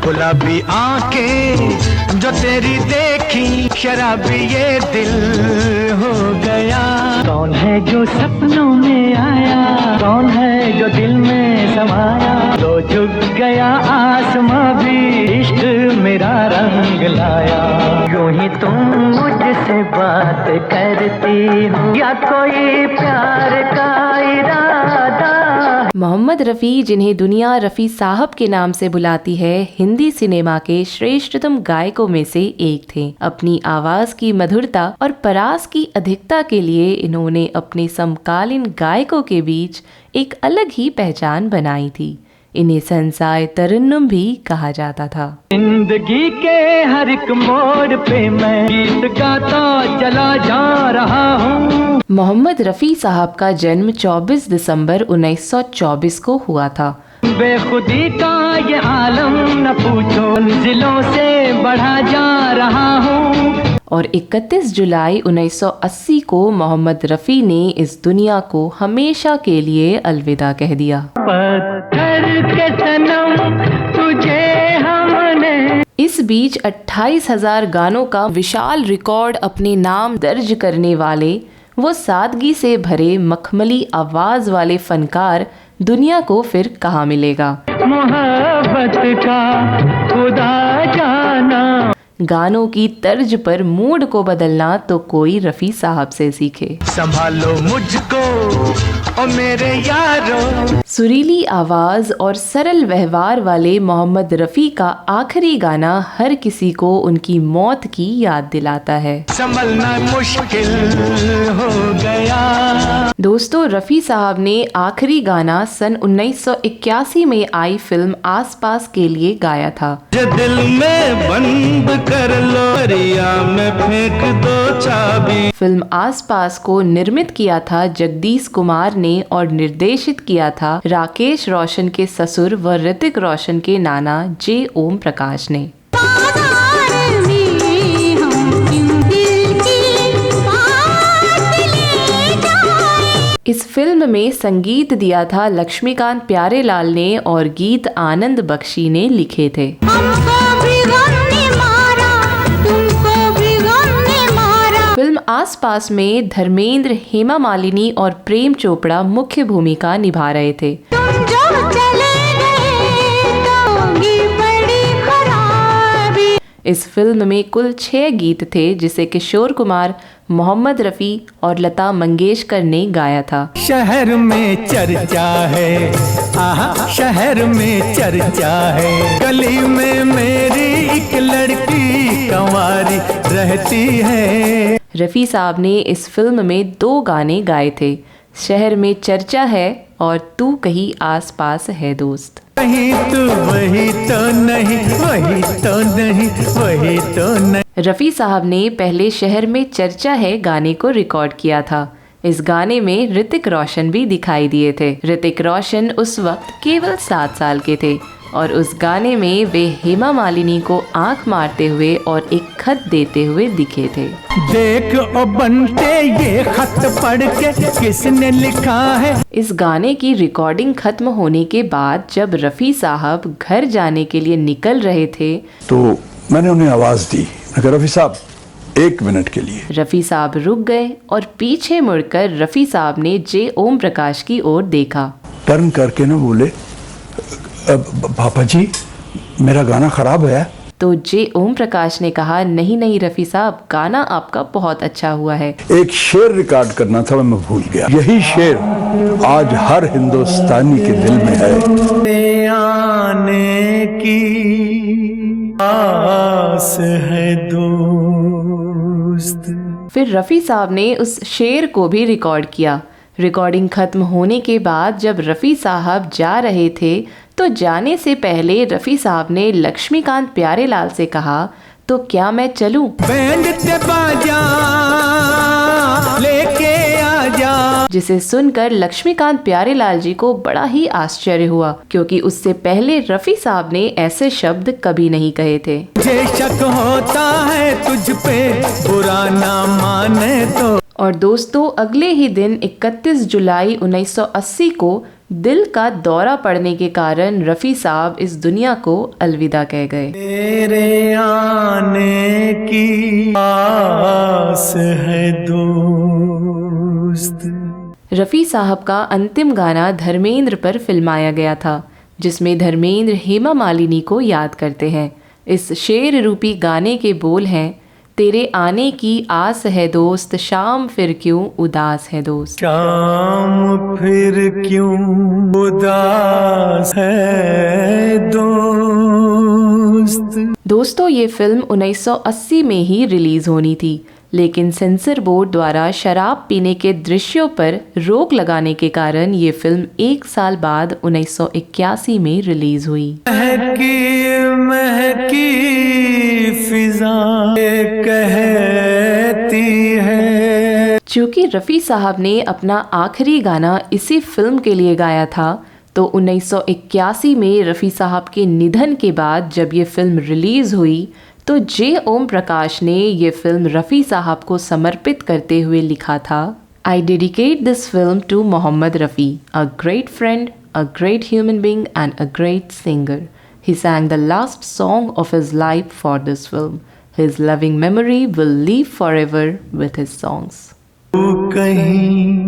गुलाबी आंखें जो तेरी देखी, शराबी ये दिल हो गया। कौन है जो सपनों में आया, कौन है जो दिल में समाया, तो झुक गया आसमां भी इश्क मेरा रंग लाया। यूं ही तुम मुझसे बात करती हो या कोई प्यार का इरादा। मोहम्मद रफ़ी, जिन्हें दुनिया रफ़ी साहब के नाम से बुलाती है, हिंदी सिनेमा के श्रेष्ठतम गायकों में से एक थे। अपनी आवाज की मधुरता और परास की अधिकता के लिए इन्होंने अपने समकालीन गायकों के बीच एक अलग ही पहचान बनाई थी। इन्हें संसाय तरन्नुम भी कहा जाता था। जिंदगी के हर एक मोड़ पे मैं गीत गाता चला जा रहा हूँ। मोहम्मद रफ़ी साहब का जन्म 24 दिसंबर 1924 को हुआ था। बेखुदी का ये आलम न पूछो, मंजिलों से बढ़ा जा रहा हूँ। और 31 जुलाई 1980 को मोहम्मद रफ़ी ने इस दुनिया को हमेशा के लिए अलविदा कह दिया। पत्थर के सनम तुझे हमने। इस बीच 28,000 गानों का विशाल रिकॉर्ड अपने नाम दर्ज करने वाले वो सादगी से भरे मखमली आवाज वाले फनकार दुनिया को फिर कहाँ मिलेगा। मोहब्बत का खुदा जाना। गानों की तर्ज पर मूड को बदलना तो कोई रफ़ी साहब से सीखे। संभालो मुझको ओ मेरे यारो। सुरीली आवाज और सरल व्यवहार वाले मोहम्मद रफ़ी का आखिरी गाना हर किसी को उनकी मौत की याद दिलाता है। संभलना मुश्किल हो गया। दोस्तों, रफ़ी साहब ने आखिरी गाना सन 1981 में आई फिल्म आस पास के लिए गाया था। दिल में बंद कर लो, दरिया में फेंक दो चाबी। फिल्म आस पास को निर्मित किया था जगदीश कुमार ने और निर्देशित किया था राकेश रोशन के ससुर व ऋतिक रोशन के नाना जे ओम प्रकाश ने। इस फिल्म में संगीत दिया था लक्ष्मीकांत प्यारेलाल ने और गीत आनंद बख्शी ने लिखे थे। फिल्म आस पास में धर्मेंद्र, हेमा मालिनी और प्रेम चोपड़ा मुख्य भूमिका निभा रहे थे। इस फिल्म में कुल 6 गीत थे जिसे किशोर कुमार, मोहम्मद रफ़ी और लता मंगेशकर ने गाया था। शहर में चर्चा है, आहा शहर में चर्चा है, गली में मेरी एक लड़की कंवारी रहती है। रफ़ी साहब ने इस फिल्म में 2 गाने गाए थे, शहर में चर्चा है और तू कहीं आस पास है दोस्त। वही तो नहीं, वही तो नहीं, वही तो नहीं। रफ़ी साहब ने पहले शहर में चर्चा है गाने को रिकॉर्ड किया था। इस गाने में ऋतिक रोशन भी दिखाई दिए थे। ऋतिक रोशन उस वक्त केवल 7 साल के थे और उस गाने में वे हेमा मालिनी को आंख मारते हुए और एक खत देते हुए दिखे थे। देख ओ बनते ये खत पढ़ के किसने लिखा है। इस गाने की रिकॉर्डिंग खत्म होने के बाद जब रफ़ी साहब घर जाने के लिए निकल रहे थे तो मैंने उन्हें आवाज दी, रफ़ी साहब 1 मिनट के लिए। रफ़ी साहब रुक गए और पीछे मुड़कर रफ़ी साहब ने जे ओम प्रकाश की ओर देखा। टर्न करके ना बोले, पापा जी मेरा गाना खराब है। तो जे ओम प्रकाश ने कहा, नहीं नहीं रफ़ी साहब, गाना आपका बहुत अच्छा हुआ है। एक शेर रिकॉर्ड करना था, मैं भूल गया। यही शेर आज हर हिंदुस्तानी के दिल में है। आने की आस है दोस्त। फिर रफ़ी साहब ने उस शेर को भी रिकॉर्ड किया। रिकॉर्डिंग खत्म होने के बाद जब रफ़ी साहब जा रहे थे तो जाने से पहले रफ़ी साहब ने लक्ष्मीकांत प्यारेलाल से कहा, तो क्या मैं चलूं? बैंड ते बाजा लेके आजा। जिसे सुनकर लक्ष्मीकांत प्यारेलाल जी को बड़ा ही आश्चर्य हुआ, क्योंकि उससे पहले रफ़ी साहब ने ऐसे शब्द कभी नहीं कहे थे। मुझे शक होता है तुझ पे, बुरा ना माने तो। और दोस्तों, अगले ही दिन 31 जुलाई 1980 को दिल का दौरा पड़ने के कारण रफ़ी साहब इस दुनिया को अलविदा कह गए। तेरे आने की आस है दोस्त। रफ़ी साहब का अंतिम गाना धर्मेंद्र पर फिल्माया गया था, जिसमें धर्मेंद्र हेमा मालिनी को याद करते हैं। इस शेर रूपी गाने के बोल हैं, तेरे आने की आस है दोस्त, शाम फिर क्यों उदास है दोस्त। शाम फिर क्यों उदास है दोस्त। दोस्तों, ये फिल्म 1980 में ही रिलीज होनी थी, लेकिन सेंसर बोर्ड द्वारा शराब पीने के दृश्यों पर रोक लगाने के कारण ये फिल्म 1 साल बाद 1981 में रिलीज हुई। महकी फिजा कहती है। चूँकि रफ़ी साहब ने अपना आखिरी गाना इसी फिल्म के लिए गाया था, तो 1981 में रफ़ी साहब के निधन के बाद जब ये फिल्म रिलीज़ हुई तो जे ओम प्रकाश ने ये फिल्म रफ़ी साहब को समर्पित करते हुए लिखा था, I dedicate this film to Mohammed Rafi, a great friend, a great human being and a great singer. He sang the last song of his life for this film. His loving memory will live forever with his songs. कहीं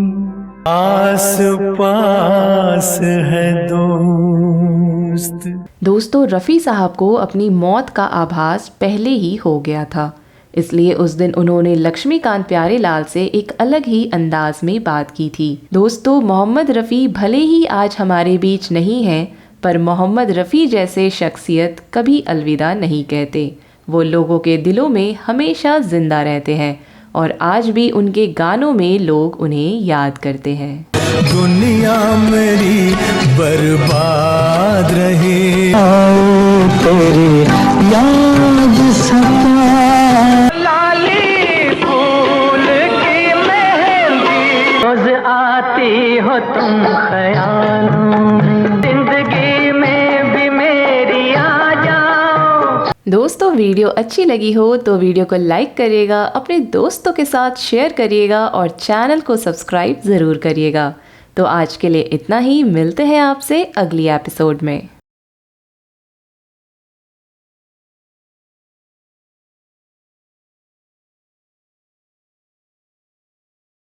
आस पास है दोस्त। दोस्तों, रफ़ी साहब को अपनी मौत का आभास पहले ही हो गया था, इसलिए उस दिन उन्होंने लक्ष्मीकांत प्यारेलाल से एक अलग ही अंदाज में बात की थी। दोस्तों, मोहम्मद रफ़ी भले ही आज हमारे बीच नहीं हैं, पर मोहम्मद रफ़ी जैसे शख्सियत कभी अलविदा नहीं कहते। वो लोगों के दिलों में हमेशा जिंदा रहते हैं और आज भी उनके गानों में लोग उन्हें याद करते हैं। दुनिया मेरी बर्बाद रहे, तेरी याद सता। लाली फूल की मेहंदी रोज आती हो तुम ख्यालों में, जिंदगी में भी मेरी आ जाओ। दोस्तों, वीडियो अच्छी लगी हो तो वीडियो को लाइक करिएगा, अपने दोस्तों के साथ शेयर करिएगा और चैनल को सब्सक्राइब ज़रूर करिएगा। तो आज के लिए इतना ही, मिलते हैं आपसे अगली एपिसोड में।